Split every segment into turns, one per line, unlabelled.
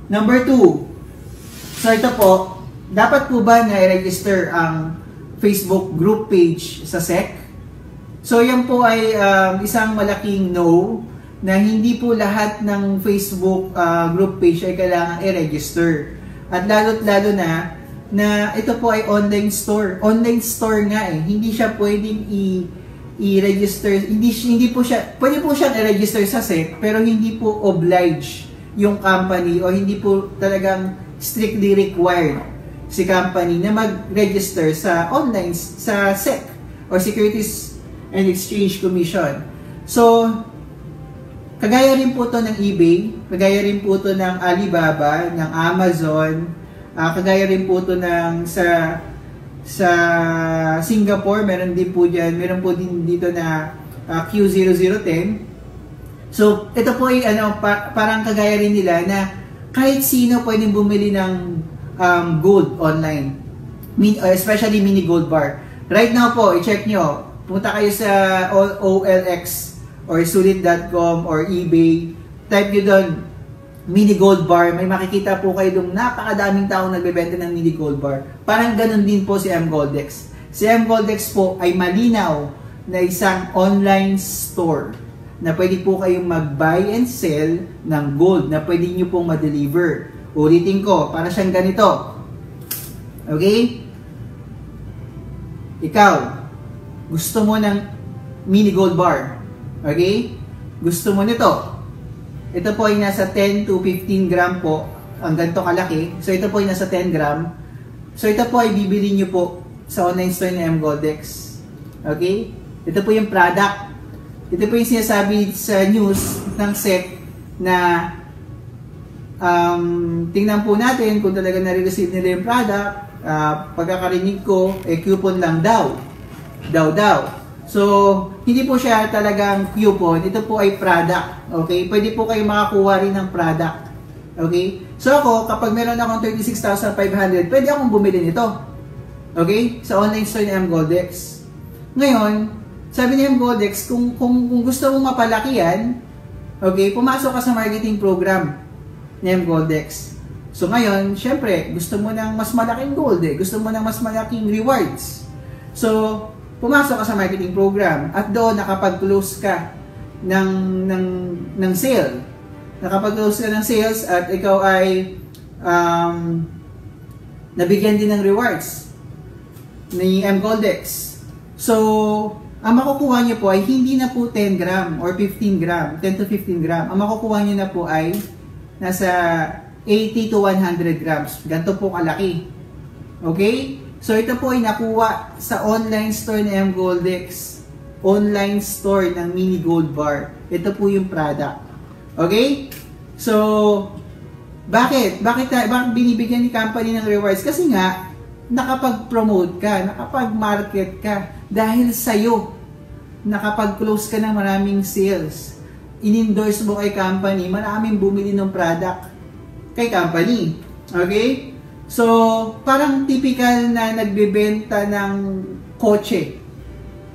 Number 2. So ito po, dapat po ba na i-register ang Facebook group page sa SEC? So yan po ay isang malaking no, na hindi po lahat ng Facebook group page ay kailangan i-register. At lalo na ito po ay online store. Online store nga eh. Hindi siya pwedeng i-register. Hindi po siya, pwede po siyang i-register sa SEC, pero hindi po oblige yung company o hindi po talagang strictly required si company na mag-register sa online, sa SEC or Securities and Exchange Commission. So, kagaya rin po to ng eBay, kagaya rin po to ng Alibaba, ng Amazon, kagaya rin po to ng sa Singapore, meron din po diyan, meron po din dito na Q0010. So, ito po ay parang kagaya rin nila na kahit sino pwedeng bumili ng gold online. Especially mini gold bar. Right now po, i-check nyo. Punta kayo sa OLX or sulit.com or eBay. Type nyo doon, mini gold bar. May makikita po kayo doon napakadaming taong nagbebenta ng mini gold bar. Parang ganun din po si mGoldex. Si mGoldex po ay malinaw na isang online store na pwede po kayong mag-buy and sell ng gold na pwede nyo pong ma-deliver. Ulitin ko, para siyang ganito. Okay? Ikaw, gusto mo ng mini gold bar. Okay? Gusto mo nito. Ito po ay nasa 10 to 15 gram po. Ang ganito kalaki. So ito po ay nasa 10 gram. So ito po ay bibili nyo po sa online store ng mGoldex. Okay? Ito po yung product. Ito po yung sinasabi sa news ng SEC na tingnan po natin kung talaga nare-receive nila yung product. Pagkakarinig ko, coupon lang daw. So, hindi po siya talagang coupon. Ito po ay product. Okay? Pwede po kayo makakuha rin ng product. Okay? So ako, kapag meron akong 36,500, pwede akong bumili nito. Okay? Sa online store ng mGoldex. Ngayon, sabi ni mGoldex, kung gusto mong mapalaki yan, okay, pumasok ka sa marketing program ni mGoldex. So ngayon, syempre, gusto mo ng mas malaking gold eh. Gusto mo ng mas malaking rewards. So, pumasok ka sa marketing program at doon nakapag-close ka ng sale. Nakapag-close ka ng sales at ikaw ay nabigyan din ng rewards ni mGoldex. So, ang makukuha nyo po ay hindi na po 10 gram or 15 gram, 10 to 15 gram. Ang makukuha nyo na po ay nasa 80 to 100 grams. Ganito po kalaki. Okay? So, ito po ay nakuha sa online store ng mGoldex. Online store ng mini gold bar. Ito po yung product. Okay? So, bakit binibigyan ni company ng rewards? Kasi nga, nakapag-promote ka, nakapag-market ka dahil sa'yo. Nakapag-close ka ng maraming sales. In-endorse mo kay company, maraming bumili ng product kay company. Okay? So, parang typical na nagbebenta ng kotse.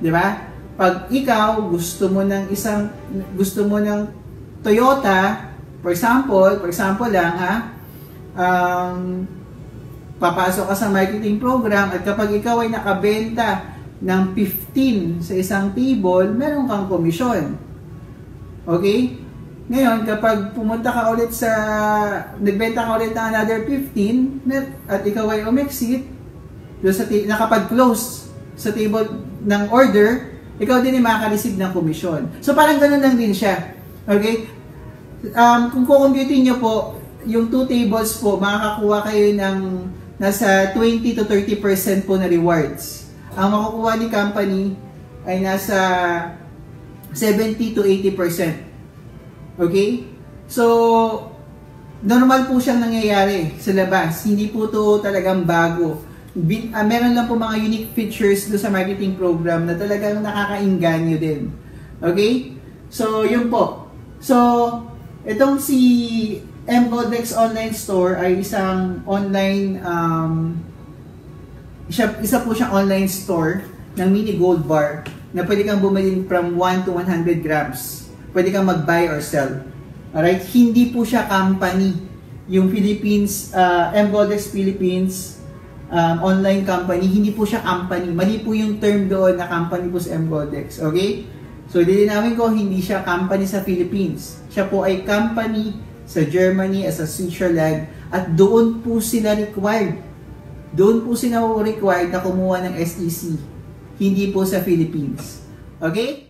Di ba? Pag ikaw gusto mo ng Toyota, for example lang ha, papasok ka sa marketing program at kapag ikaw ay nakabenta ng 15 sa isang table, meron kang komisyon. Okay? Ngayon, kapag pumunta ka ulit nagbenta ka ulit ng another 15 at ikaw ay umexit, nakapag-close sa table ng order, ikaw din ay makaka-receive ng komisyon. So, parang ganun lang din siya. Okay? Kung kukumputin nyo po, yung 2 tables po, makakakuha kayo ng nasa 20 to 30% po na rewards. Ang makukuha ni company ay nasa 70 to 80%. Okay? So, normal po siyang nangyayari sa labas. Hindi po to talagang bago. Meron lang po mga unique features do sa marketing program na talagang nakakainganyo din. Okay? So, yun po. So, itong si mGoldex Online Store ay isang online, isa po siyang online store ng mini gold bar na pwede kang bumili from 1 to 100 grams. Pwede kang mag-buy or sell. Alright? Hindi po siya company yung Philippines, MGoldex Philippines online company, hindi po siya company. Mali po yung term doon na company po sa MGoldex. Okay? So, dilinawin ko, hindi siya company sa Philippines. Siya po ay company sa Germany, sa Switzerland, at doon po sila required. Doon po sila required na kumuha ng SEC. Hindi po sa Philippines. Okay?